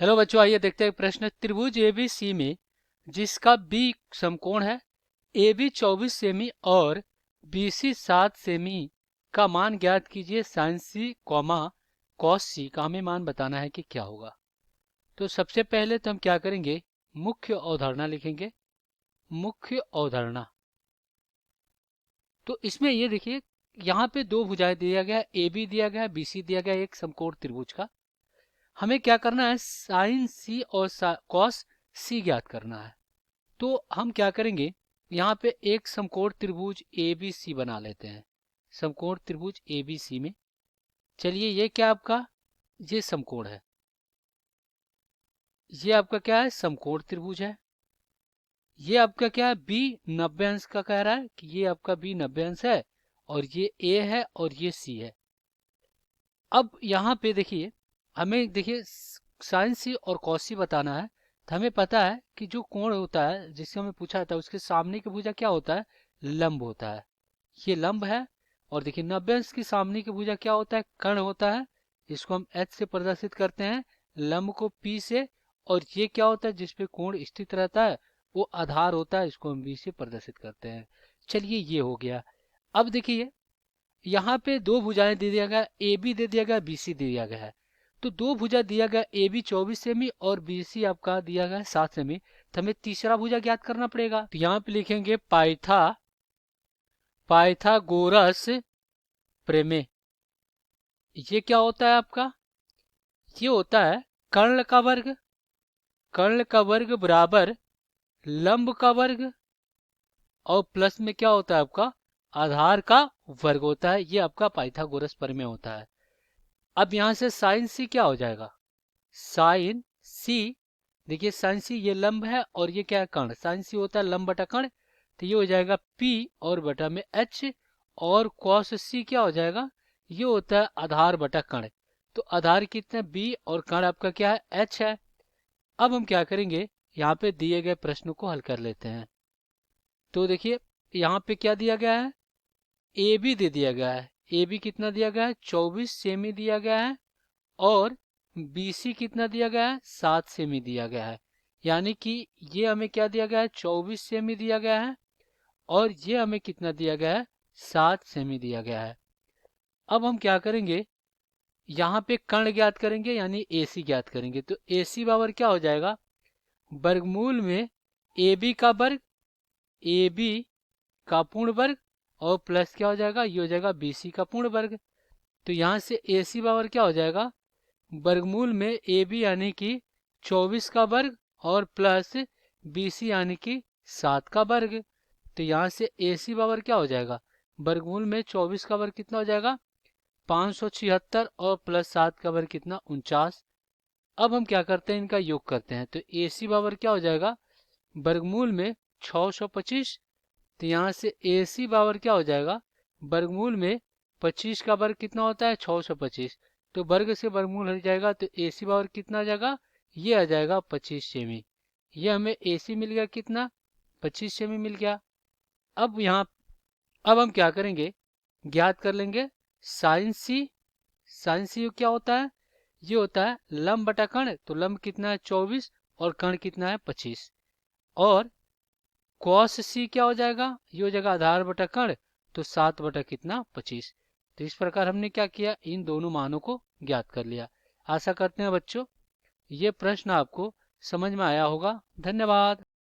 Hello बच्चों, आइए देखते हैं प्रश्न। त्रिभुज एबीसी में जिसका बी समकोण है, ए बी 24 सेमी और बी सी 7 सेमी का मान ज्ञात कीजिए। साइन सी कॉमा कॉस सी का हमें मान बताना है कि क्या होगा। तो सबसे पहले तो हम क्या करेंगे, मुख्य अवधारणा लिखेंगे। मुख्य अवधारणा, तो इसमें ये देखिए, यहाँ पे दो भुजाएं दिया गया है, ए बी दिया गया है, बी सी दिया गया है, एक समकोण त्रिभुज का। हमें क्या करना है, साइन सी और कॉस सी ज्ञात करना है। तो हम क्या करेंगे, यहाँ पे एक समकोण त्रिभुज ए बी सी बना लेते हैं। समकोण त्रिभुज ए बी सी में, चलिए ये क्या आपका, ये समकोण है। ये आपका क्या है, समकोण त्रिभुज है। ये आपका क्या है, बी 90 अंश का कह रहा है कि ये आपका बी 90 अंश है, और ये ए है और ये सी है। अब यहाँ पे देखिए, हमें देखिए साइन सी और कॉस सी बताना है। तो हमें पता है कि जो कोण होता है जिससे हमें पूछा था, उसके सामने की भुजा क्या होता है, लंब होता है। ये लंब है। और देखिए 90 अंश की सामने की भुजा क्या होता है, कर्ण होता है। इसको हम एच से प्रदर्शित करते हैं, लंब को पी से। और ये क्या होता है, जिसपे कोण स्थित रहता है, वो आधार होता है, इसको हम बी से प्रदर्शित करते हैं। चलिए ये हो गया। अब देखिए, यहाँ पे दो भुजाएं दे दिया गया, ए बी दे दिया गया, बी सी दे दिया गया है। तो दो भुजा दिया गया, ए बी 24 सेमी और बी सी आपका दिया गया है 7 सेमी। तो हमें तीसरा भुजा ज्ञात करना पड़ेगा। तो यहाँ पे लिखेंगे पाइथागोरस प्रमेय। ये क्या होता है आपका, ये होता है कर्ण का वर्ग। कर्ण का वर्ग बराबर लंब का वर्ग, और प्लस में क्या होता है आपका, आधार का वर्ग होता है। ये आपका पाइथागोरस प्रमेय होता है। अब यहाँ से साइन सी क्या हो जाएगा, साइन सी, देखिए साइन सी ये लंब है और ये क्या है, कर्ण। साइन सी होता है लंब बटा कर्ण, तो ये हो जाएगा पी और बटा में एच। और कॉस सी क्या हो जाएगा, ये होता है आधार बटा कर्ण। तो आधार कितने, बी, और कर्ण आपका क्या है, एच है। अब हम क्या करेंगे, यहाँ पे दिए गए प्रश्न को हल कर लेते हैं। तो देखिए, यहाँ पे क्या दिया गया है, ए बी दे दिया गया है। ए बी कितना दिया गया है, 24 सेमी दिया गया है। और BC कितना दिया गया है, 7 सेमी दिया गया है। यानी कि ये हमें क्या दिया गया है, 24 सेमी दिया गया है। और ये हमें कितना दिया गया है, 7 सेमी दिया गया है। अब हम क्या करेंगे, यहाँ पे कर्ण ज्ञात करेंगे, यानी AC ज्ञात करेंगे। तो AC बराबर क्या हो जाएगा, वर्गमूल में AB का वर्ग, AB का पूर्ण वर्ग, और प्लस क्या हो जाएगा, ये हो जाएगा BC का पूर्ण वर्ग। तो यहाँ से AC बराबर क्या हो जाएगा, वर्गमूल में ए बी यानी कि 24 का वर्ग, और प्लस बी सी यानी कि 7 का वर्ग। तो यहाँ से ए सी बराबर क्या हो जाएगा, वर्गमूल में 24 का वर्ग कितना हो जाएगा, 576, और प्लस 7 का वर्ग कितना, 49। अब हम क्या करते हैं, इनका योग करते हैं। तो ए सी बराबर क्या हो जाएगा, वर्गमूल में 625। तो यहाँ से ए सी बराबर क्या हो जाएगा, वर्गमूल में 25 का वर्ग कितना होता है, 625। तो वर्ग से वर्गमूल हट जाएगा, तो ए सी बराबर कितना आ जाएगा, ये आ जाएगा 25 सेमी। ये हमें ए सी मिल गया कितना, 25 सेमी मिल गया। अब यहाँ, अब हम क्या करेंगे, ज्ञात कर लेंगे साइन सी। साइन सी क्या होता है, ये होता है लंब बटा कर्ण। तो लंब कितना है, 24, और कर्ण कितना है, 25। और कॉस सी क्या हो जाएगा, ये हो जाएगा आधार बटा कर्ण। तो 7 बटा कितना, 25। तो इस प्रकार हमने क्या किया, इन दोनों मानों को ज्ञात कर लिया। आशा करते हैं बच्चों ये प्रश्न आपको समझ में आया होगा। धन्यवाद।